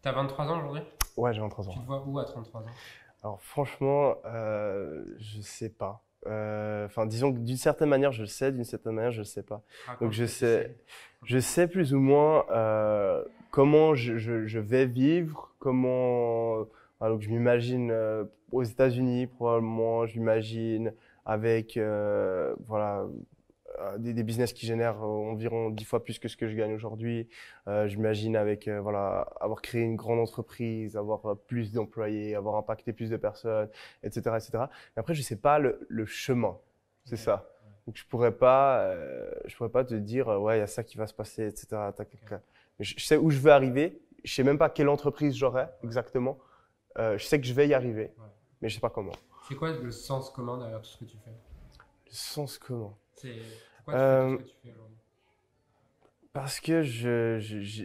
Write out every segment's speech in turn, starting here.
T'as 23 ans aujourd'hui? Ouais, j'ai 23 Tu ans. te vois où à 33 ans? Alors franchement, je sais pas. Enfin, disons que d'une certaine manière, je le sais, d'une certaine manière, je le sais pas. Donc Raconte ce que tu sais. je sais plus ou moins comment je vais vivre, comment. Alors, je m'imagine aux États-Unis probablement, je m'imagine avec voilà des business qui génèrent environ 10 fois plus que ce que je gagne aujourd'hui. J'imagine avec voilà avoir créé une grande entreprise, avoir plus d'employés, avoir impacté plus de personnes, etc., etc. Mais après, je sais pas le chemin. C'est Ok. ça. Ouais, Donc je pourrais pas te dire ouais il y a ça qui va se passer, etc. Tac, tac, ok. tac. Mais je sais où je veux arriver. Je sais même pas quelle entreprise j'aurai Ouais, exactement. Je sais que je vais y arriver, ouais. mais je sais pas comment. C'est quoi le sens commun derrière tout ce que tu fais? Le sens comment? Pourquoi tu fais tout ce Euh, que tu fais aujourd'hui? Parce que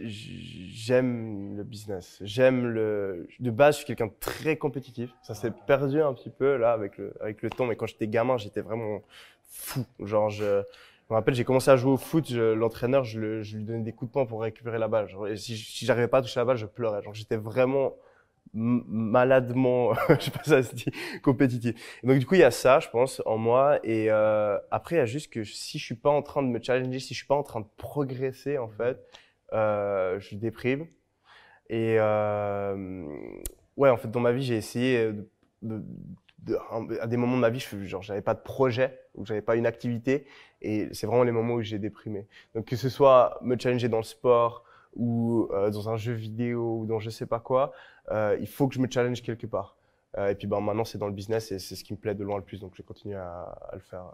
j'aime le business. De base, je suis quelqu'un de très compétitif. Ça Ah, s'est ok. perdu un petit peu là avec le temps. Mais quand j'étais gamin, j'étais vraiment fou. Genre, je me rappelle, j'ai commencé à jouer au foot. L'entraîneur, je lui donnais des coups de poing pour récupérer la balle. Genre, et si j'arrivais pas à toucher la balle, je pleurais. Genre, j'étais vraiment maladement, je sais pas si ça se dit, compétitif. Et donc du coup, il y a ça, je pense, en moi. Et après, il y a juste que si je suis pas en train de me challenger, si je suis pas en train de progresser, en Mhm. fait, je déprime. Et ouais, en fait, dans ma vie, j'ai essayé de, à des moments de ma vie, genre, j'avais pas de projet ou j'avais pas une activité, et c'est vraiment les moments où j'ai déprimé. Donc que ce soit me challenger dans le sport ou dans un jeu vidéo ou dans je sais pas quoi, il faut que je me challenge quelque part. Et puis ben maintenant c'est dans le business et c'est ce qui me plaît de loin le plus, donc je vais continuer à le faire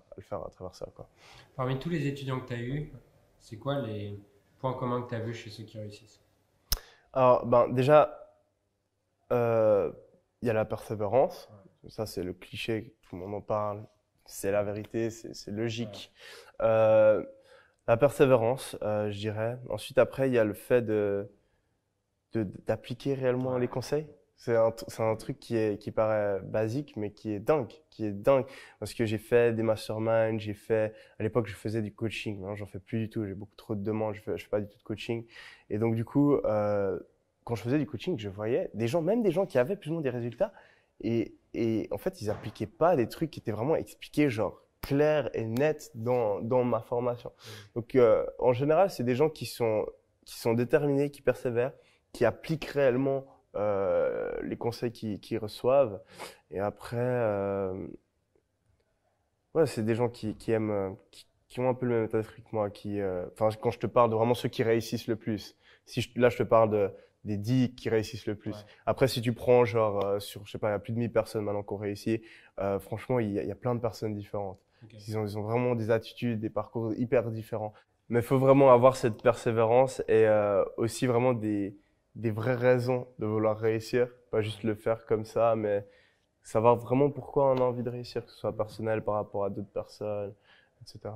à travers ça, quoi. Parmi tous les étudiants que tu as eus, c'est quoi les points communs que tu as vus chez ceux qui réussissent? Alors ben déjà Euh, il y a la persévérance. Ouais, Ça, c'est le cliché, tout le monde en parle. C'est la vérité, c'est ouais, logique. Euh, la persévérance, je dirais. Ensuite, après, il y a le fait d'appliquer réellement ouais, les conseils. C'est un truc qui paraît basique, mais qui est dingue, qui est dingue. Parce que j'ai fait des masterminds, à l'époque, je faisais du coaching. Maintenant, j'en fais plus du tout. J'ai beaucoup trop de demandes. Je fais pas du tout de coaching. Et donc, du coup, quand je faisais du coaching, je voyais des gens, même des gens qui avaient plus ou moins des résultats. Et en fait, ils appliquaient pas des trucs qui étaient vraiment expliqués, genre, clairs et nets dans ma formation. mhm, Donc, en général, c'est des gens qui sont déterminés, qui persévèrent, qui appliquent réellement les conseils qu'ils reçoivent. Et après, ouais, c'est des gens qui aiment, qui ont un peu le même état d'esprit que moi, enfin, quand je te parle de vraiment ceux qui réussissent le plus. Là, je te parle des 10 qui réussissent le ouais, plus. Après, si tu prends, genre, sur, je sais pas, il y a plus de 1000 personnes maintenant qui ont réussi, franchement, il y a plein de personnes différentes. ok. Ils ont vraiment des attitudes, des parcours hyper différents. Mais il faut vraiment avoir cette persévérance et aussi vraiment des vraies raisons de vouloir réussir. Pas juste Ouais. le faire comme ça, mais savoir vraiment pourquoi on a envie de réussir, que ce soit personnel par rapport à d'autres personnes, etc.